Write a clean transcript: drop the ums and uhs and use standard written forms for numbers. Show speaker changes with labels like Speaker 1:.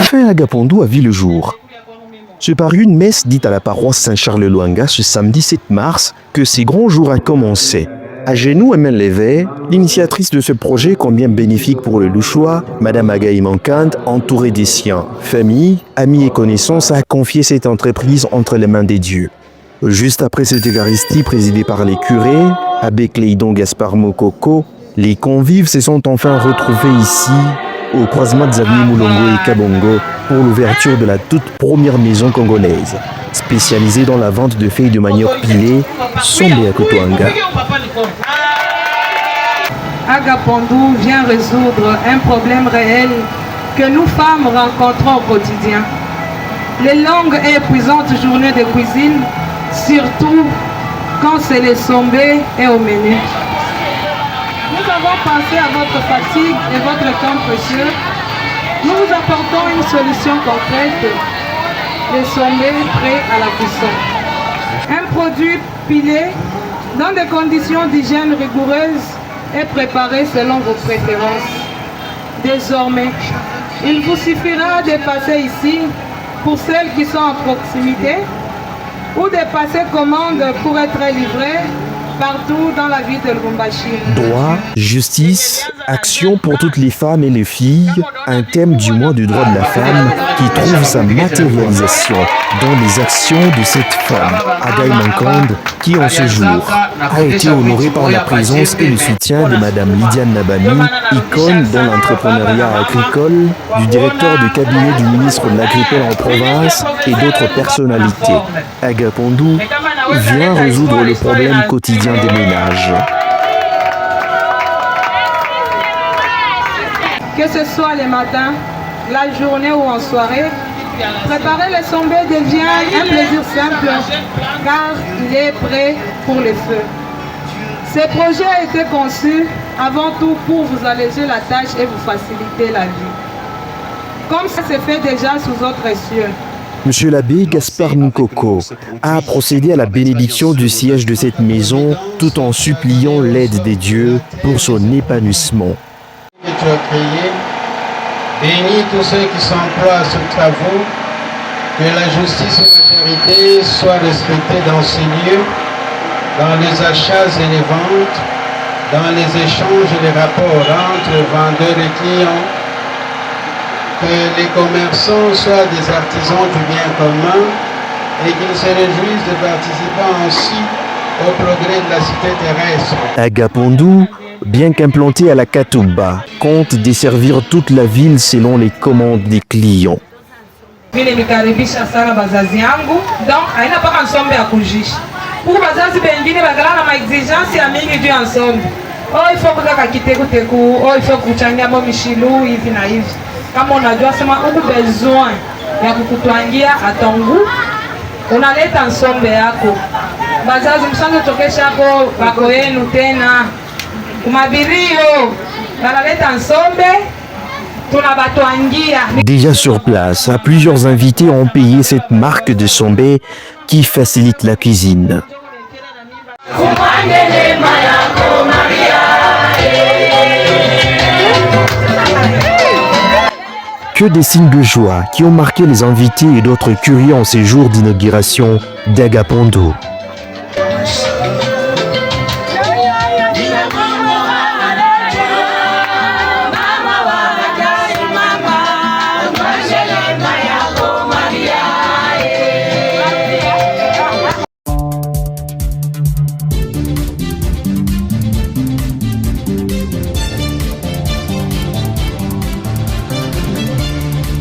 Speaker 1: Enfin, Agapondo a vu le jour. C'est par une messe dite à la paroisse Saint-Charles-Luanga ce samedi 7 mars que ces grands jours a commencé. À genoux et mains levées, l'initiatrice de ce projet combien bénéfique pour le Louchois, Madame Agaï Mankande, entourée des siens, famille, amis et connaissances, a confié cette entreprise entre les mains des dieux. Juste après cette Eucharistie présidée par les curés, Abbé Cléidon Gaspard Mokoko, les convives se sont enfin retrouvés ici, au croisement des avenues Moulongo et Kabongo, pour l'ouverture de la toute première maison congolaise, spécialisée dans la vente de feuilles de manioc pilées, Sombe à Kotwanga.
Speaker 2: Agapondo vient résoudre un problème réel que nous femmes rencontrons au quotidien. Les longues et épuisantes journées de cuisine, surtout quand c'est les Sombe et au menu. Nous avons pensé à votre fatigue et votre temps précieux. Nous vous apportons une solution concrète, les Sombe prêts à la cuisson. Un produit pilé dans des conditions d'hygiène rigoureuses et préparé selon vos préférences. Désormais, il vous suffira de passer ici pour celles qui sont à proximité ou de passer commande pour être livré partout dans la ville de Lubumbashi.
Speaker 1: Droit, justice, action pour toutes les femmes et les filles, un thème du mois du droit de la femme qui trouve sa matérialisation dans les actions de cette femme, Agaï Mankande, qui en ce jour a été honorée par la présence et le soutien de Madame Lydiane Nabami, icône dans l'entrepreneuriat agricole, du directeur de cabinet du ministre de l'Agriculture en province et d'autres personnalités. Agapondo vient résoudre le problème quotidien des ménages.
Speaker 2: Que ce soit le matin, la journée ou en soirée, préparer le Sombe devient un plaisir simple car il est prêt pour le feu. Ce projet a été conçu avant tout pour vous alléger la tâche et vous faciliter la vie. Comme ça se fait déjà sous autres cieux.
Speaker 1: Monsieur l'abbé Gaspard Mokoko a procédé à la bénédiction du siège de cette maison tout en suppliant l'aide des dieux pour son épanouissement.
Speaker 3: Que tu as créé, bénis tous ceux qui s'emploient à ces travaux, que la justice et la charité soient respectées dans ces lieux, dans les achats et les ventes, dans les échanges et les rapports entre vendeurs et clients, que les commerçants soient des artisans du bien commun et qu'ils se réjouissent de participer ainsi au progrès de la cité terrestre.
Speaker 1: Agapondo, bien qu'implanté à la Katuba, compte desservir toute la ville selon les commandes des clients.
Speaker 2: Nimekaribisha sana bazazi yangu donc haina paka nsombe ya kujishi huku bazazi bengine bagala na maexigence ya mingi juu ya nsombe. Il faut kutaka kitekuteku, il faut kuchangia mishilu hivi na hivi. Kama unajua sema uko besoin ya kukutwangia atongu unaleta nsombe yako. Bazazi msanzo tokesha hapo bako yenu tena kumabirio banaleta nsombe.
Speaker 1: Déjà sur place, plusieurs invités ont payé cette marque de Sombe qui facilite la cuisine. Que des signes de joie qui ont marqué les invités et d'autres curieux en ces jours d'inauguration d'Agapondo.